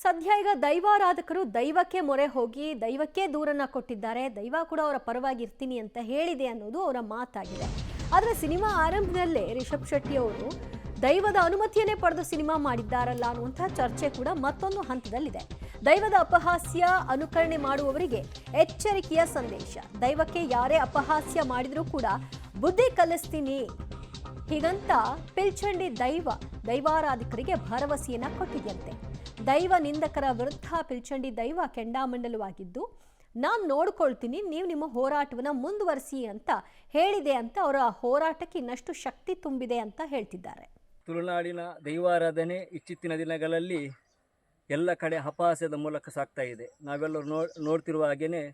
ಸದ್ಯ ಈಗ ದೈವಾರಾಧಕರು ದೈವಕ್ಕೆ ಮೊರೆ ಹೋಗಿ ದೈವಕ್ಕೆ ದೂರನ್ನ ಕೊಟ್ಟಿದ್ದಾರೆ. ದೈವ ಕೂಡ ಅವರ ಪರವಾಗಿ ಇರ್ತೀನಿ ಅಂತ ಹೇಳಿದೆ ಅನ್ನೋದು ಅವರ ಮಾತಾಗಿದೆ. ಆದರೆ ಸಿನಿಮಾ ಆರಂಭದಲ್ಲೇ ರಿಷಬ್ ಶೆಟ್ಟಿ ಅವರು ದೈವದ ಅನುಮತಿಯನ್ನೇ ಪಡೆದು ಸಿನಿಮಾ ಮಾಡಿದ್ದಾರಲ್ಲ ಅನ್ನುವಂತಹ ಚರ್ಚೆ ಕೂಡ ಮತ್ತೊಂದು ಹಂತದಲ್ಲಿದೆ. ದೈವದ ಅಪಹಾಸ್ಯ ಅನುಕರಣೆ ಮಾಡುವವರಿಗೆ ಎಚ್ಚರಿಕೆಯ ಸಂದೇಶ. ದೈವಕ್ಕೆ ಯಾರೇ ಅಪಹಾಸ್ಯ ಮಾಡಿದ್ರೂ ಕೂಡ ಬುದ್ಧಿ ಕಲಿಸ್ತೀನಿ ಹೀಗಂತ ಪಿಲ್ಚಂಡಿ ದೈವಾರಾಧಕರಿಗೆ ಭರವಸೆಯನ್ನ ಕೊಟ್ಟಿದ್ದಂತೆ. ದೈವ ನಿಂದಕರ ವಿರುದ್ಧ ಪಿಲ್ಚಂಡಿ ದೈವ ಕೆಂಡಾಮಂಡಲವಾಗಿದ್ದು, ನಾನು ನೋಡ್ಕೊಳ್ತೀನಿ, ನೀವು ನಿಮ್ಮ ಹೋರಾಟವನ್ನು ಮುಂದುವರಿಸಿ ಅಂತ ಹೇಳಿದೆ ಅಂತ ಅವರ ಹೋರಾಟಕ್ಕೆ ಇನ್ನಷ್ಟು ಶಕ್ತಿ ತುಂಬಿದೆ ಅಂತ ಹೇಳ್ತಿದ್ದಾರೆ. ತುಳುನಾಡಿನ ದೈವಾರಾಧನೆ ಇತ್ತೀಚಿನ ದಿನಗಳಲ್ಲಿ ಎಲ್ಲ ಕಡೆ ಅಪಹಾಸ್ಯದ ಮೂಲಕ ಸಾಗ್ತಾ ಇದೆ. ನಾವೆಲ್ಲರೂ ನೋಡ್ತಿರುವ ಹಾಗೆಯೇ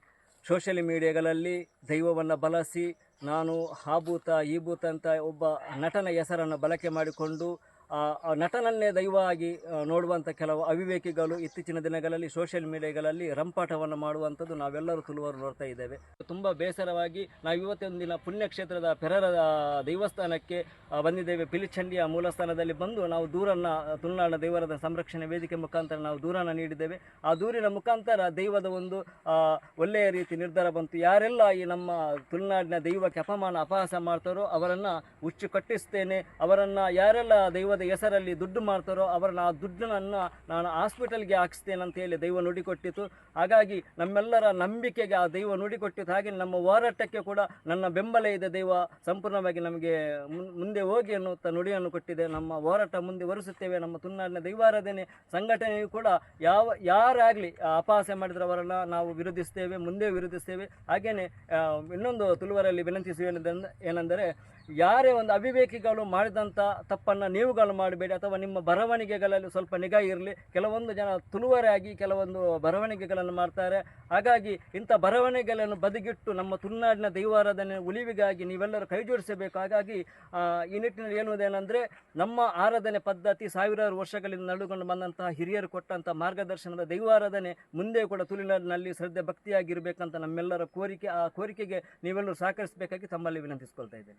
ಸೋಷಿಯಲ್ ಮೀಡಿಯಾಗಳಲ್ಲಿ ದೈವವನ್ನು ಬಳಸಿ ನಾನು ಆ ಭೂತ ಈ ಭೂತ ಅಂತ ಒಬ್ಬ ನಟನ ಹೆಸರನ್ನು ಬಳಕೆ ಮಾಡಿಕೊಂಡು ಆ ನಟನನ್ನೇ ದೈವವಾಗಿ ನೋಡುವಂಥ ಕೆಲವು ಅವಿವೇಕಿಗಳು ಇತ್ತೀಚಿನ ದಿನಗಳಲ್ಲಿ ಸೋಷಿಯಲ್ ಮೀಡಿಯಾಗಳಲ್ಲಿ ರಂಪಾಟವನ್ನು ಮಾಡುವಂಥದ್ದು ನಾವೆಲ್ಲರೂ ತುಳುವರು ನೋಡ್ತಾ ಇದ್ದೇವೆ. ತುಂಬ ಬೇಸರವಾಗಿ ನಾವು ಇವತ್ತೊಂದು ದಿನ ಪುಣ್ಯಕ್ಷೇತ್ರದ ಪೆರರ ದೇವಸ್ಥಾನಕ್ಕೆ ಬಂದಿದ್ದೇವೆ. ಪಿಲಿಚಂಡಿಯ ಮೂಲಸ್ಥಾನದಲ್ಲಿ ಬಂದು ನಾವು ದೂರನ್ನು ತುಳುನಾಡಿನ ದೈವರದ ಸಂರಕ್ಷಣೆ ವೇದಿಕೆ ಮುಖಾಂತರ ನಾವು ದೂರನ್ನು ನೀಡಿದ್ದೇವೆ. ಆ ದೂರಿನ ಮುಖಾಂತರ ದೈವದ ಒಂದು ಒಳ್ಳೆಯ ರೀತಿ ನಿರ್ಧಾರ ಬಂತು. ಯಾರೆಲ್ಲ ಈ ನಮ್ಮ ತುಳುನಾಡಿನ ದೈವಕ್ಕೆ ಅಪಹಾಸ ಮಾಡ್ತಾರೋ ಅವರನ್ನು ಹುಚ್ಚು ಕಟ್ಟಿಸ್ತೇನೆ, ಅವರನ್ನು ಯಾರೆಲ್ಲ ದೈವದ ಹೆಸರಲ್ಲಿ ದುಡ್ಡು ಮಾಡ್ತಾರೋ ಅವರನ್ನು ಆ ದುಡ್ಡನ್ನು ನಾನು ಹಾಸ್ಪಿಟಲ್ಗೆ ಹಾಕಿಸ್ತೇನೆ ಅಂತ ಹೇಳಿ ದೈವ ನುಡಿಕೊಟ್ಟಿತು. ಹಾಗಾಗಿ ನಮ್ಮೆಲ್ಲರ ನಂಬಿಕೆಗೆ ಆ ದೈವ ನುಡಿಕೊಟ್ಟಿತ್ತು. ಹಾಗೆ ನಮ್ಮ ಹೋರಾಟಕ್ಕೆ ಕೂಡ ನನ್ನ ಬೆಂಬಲ ಇದೆ. ದೈವ ಸಂಪೂರ್ಣವಾಗಿ ನಮಗೆ ಮುಂದೆ ಹೋಗಿ ಅನ್ನುವಂಥ ನುಡಿಯನ್ನು ಕೊಟ್ಟಿದೆ. ನಮ್ಮ ಹೋರಾಟ ಮುಂದೆ ವರಿಸುತ್ತೇವೆ. ನಮ್ಮ ತುಳುನಾಡಿನ ದೈವಾರಾಧನೆ ಸಂಘಟನೆಯು ಕೂಡ ಯಾರಾಗಲಿ ಅಪಹಾಸ್ಯ ಮಾಡಿದರೆ ಅವರನ್ನು ನಾವು ವಿರೋಧಿಸ್ತೇವೆ, ಮುಂದೆ ವಿರೋಧಿಸ್ತೇವೆ. ಹಾಗೆಯೇ ಇನ್ನೊಂದು ತುಳುವರಲ್ಲಿ ವಿನಂತಿಸುವ ಏನೆಂದರೆ, ಯಾರೇ ಒಂದು ಅವಿವೇಕಿಗಳು ಮಾಡಿದಂಥ ತಪ್ಪನ್ನು ನೀವುಗಳು ಮಾಡಬೇಡಿ, ಅಥವಾ ನಿಮ್ಮ ಬರವಣಿಗೆಗಳಲ್ಲಿ ಸ್ವಲ್ಪ ನಿಗಾ ಇರಲಿ. ಕೆಲವೊಂದು ಜನ ತುಳುವರಾಗಿ ಕೆಲವೊಂದು ಬರವಣಿಗೆಗಳನ್ನು ಮಾಡ್ತಾರೆ. ಹಾಗಾಗಿ ಇಂಥ ಬರವಣಿಗೆಗಳನ್ನು ಬದಿಗಿಟ್ಟು ನಮ್ಮ ತುಳುನಾಡಿನ ದೈವಾರಾಧನೆ ಉಳಿವಿಗಾಗಿ ನೀವೆಲ್ಲರೂ ಕೈ ಜೋಡಿಸಬೇಕು. ಹಾಗಾಗಿ ಈ ನಿಟ್ಟಿನಲ್ಲಿ ಹೇಳುವುದೇನೆಂದರೆ, ನಮ್ಮ ಆರಾಧನೆ ಪದ್ಧತಿ ಸಾವಿರಾರು ವರ್ಷಗಳಿಂದ ನಡೆದುಕೊಂಡು ಬಂದಂತಹ ಹಿರಿಯರು ಕೊಟ್ಟಂಥ ಮಾರ್ಗದರ್ಶನದ ದೈವಾರಾಧನೆ ಮುಂದೆ ಕೂಡ ತುಳುನಾಡಿನಲ್ಲಿ ಶ್ರದ್ಧೆ ಭಕ್ತಿಯಾಗಿರಬೇಕಂತ ನಮ್ಮೆಲ್ಲರ ಕೋರಿಕೆ. ಆ ಕೋರಿಕೆಗೆ ನೀವೆಲ್ಲರೂ ಸಹಕರಿಸಬೇಕಾಗಿ ತಮ್ಮಲ್ಲಿ ವಿನಂತಿಸಿಕೊಳ್ತಾ ಇದ್ದೇನೆ.